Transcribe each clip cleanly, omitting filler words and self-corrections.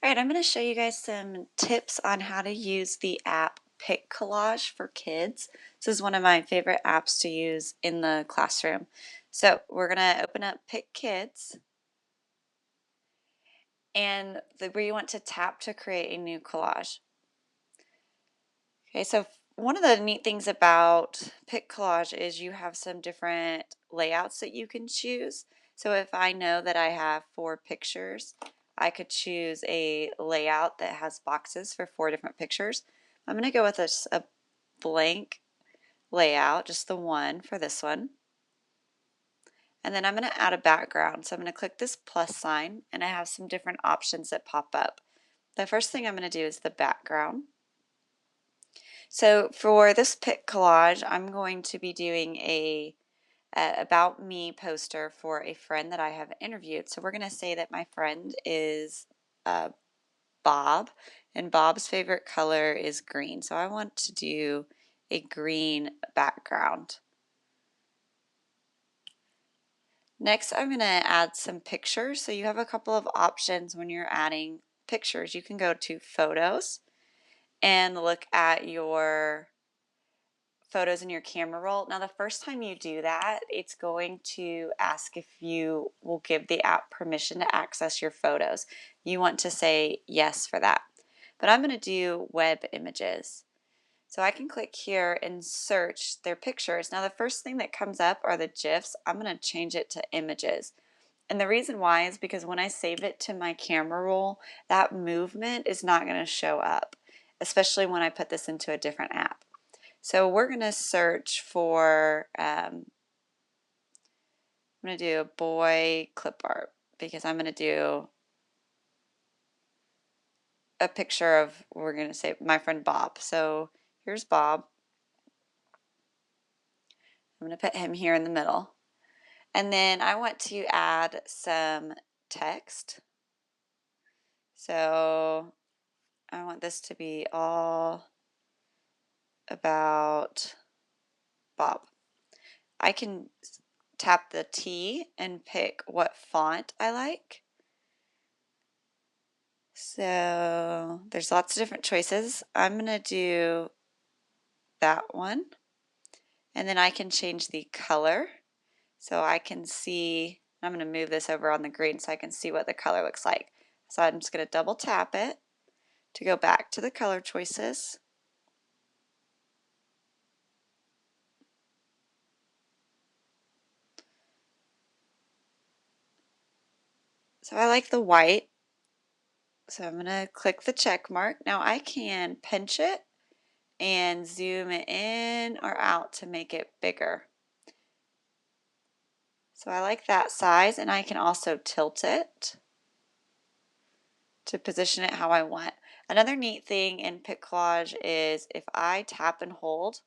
Alright, I'm going to show you guys some tips on how to use the app PicCollage for kids. This is one of my favorite apps to use in the classroom. So we're going to open up Pick Kids, and where you want to tap to create a new collage. Okay, so one of the neat things about PicCollage is you have some different layouts that you can choose. So if I know that I have 4 pictures, I could choose a layout that has boxes for 4 different pictures. I'm going to go with a blank layout, just the one for this one. And then I'm going to add a background. So I'm going to click this plus sign, and I have some different options that pop up. The first thing I'm going to do is the background. So for this PicCollage, I'm going to be doing a about me poster for a friend that I have interviewed. So we're going to say that my friend is Bob, and Bob's favorite color is green. So I want to do a green background. Next, I'm going to add some pictures. So you have a couple of options when you're adding pictures. You can go to Photos and look at your photos in your camera roll. Now, the first time you do that, it's going to ask if you will give the app permission to access your photos. You want to say yes for that. But I'm going to do web images. So I can click here and search their pictures. Now, the first thing that comes up are the GIFs. I'm going to change it to images. And the reason why is because when I save it to my camera roll, that movement is not going to show up, especially when I put this into a different app. So we're going to search for, I'm going to do a boy clip art because I'm going to do a picture of, we're going to say my friend Bob. So here's Bob. I'm going to put him here in the middle. And then I want to add some text. So I want this to be all about Bob. I can tap the T and pick what font I like. So there's lots of different choices. I'm going to do that one. And then I can change the color. So I can see, I'm going to move this over on the green so I can see what the color looks like. So I'm just going to double tap it to go back to the color choices. So I like the white. So I'm going to click the check mark. Now I can pinch it and zoom it in or out to make it bigger. So I like that size, and I can also tilt it to position it how I want. Another neat thing in PicCollage is if I tap and hold,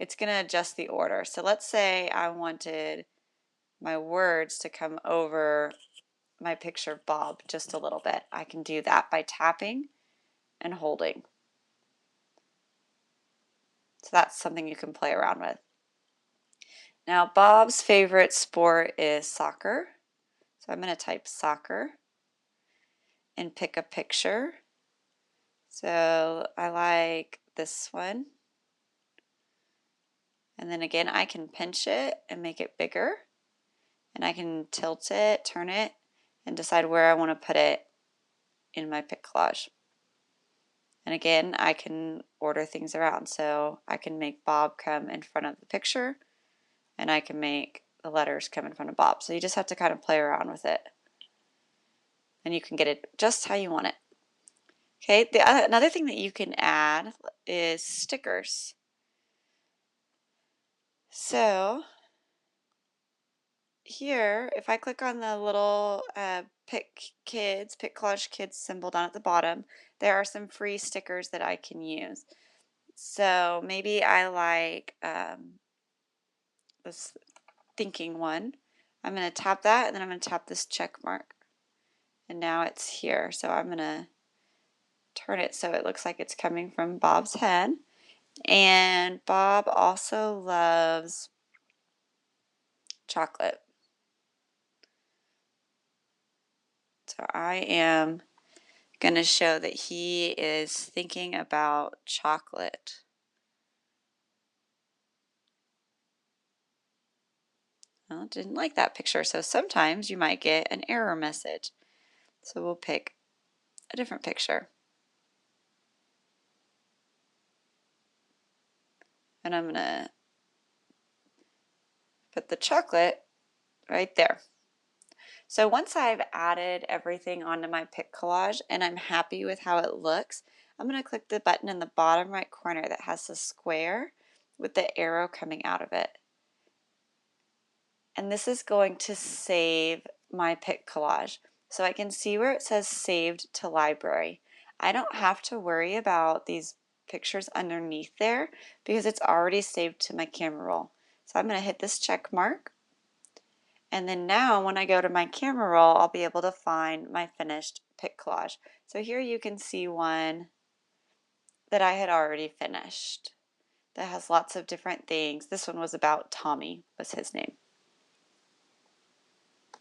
it's going to adjust the order. So let's say I wanted my words to come over my picture of Bob just a little bit. I can do that by tapping and holding. So that's something you can play around with. Now, Bob's favorite sport is soccer. So I'm going to type soccer and pick a picture. So I like this one. And then again, I can pinch it and make it bigger. And I can tilt it, turn it, and decide where I want to put it in my PicCollage. And again, I can order things around. So I can make Bob come in front of the picture, and I can make the letters come in front of Bob. So you just have to kind of play around with it. And you can get it just how you want it. Okay, another thing that you can add is stickers. So here, if I click on the little PicCollage Kids symbol down at the bottom, there are some free stickers that I can use. So maybe I like this thinking one. I'm going to tap that, and then I'm going to tap this check mark. And now it's here. So I'm going to turn it so it looks like it's coming from Bob's head. And Bob also loves chocolate. So I am going to show that he is thinking about chocolate. Well, didn't like that picture, so sometimes you might get an error message. So we'll pick a different picture. And I'm going to put the chocolate right there. So once I've added everything onto my PicCollage and I'm happy with how it looks, I'm going to click the button in the bottom right corner that has the square with the arrow coming out of it. And this is going to save my PicCollage. So I can see where it says saved to library. I don't have to worry about these pictures underneath there because it's already saved to my camera roll. So I'm going to hit this check mark. And then now when I go to my camera roll, I'll be able to find my finished PicCollage. So here you can see one that I had already finished that has lots of different things. This one was about Tommy, was his name.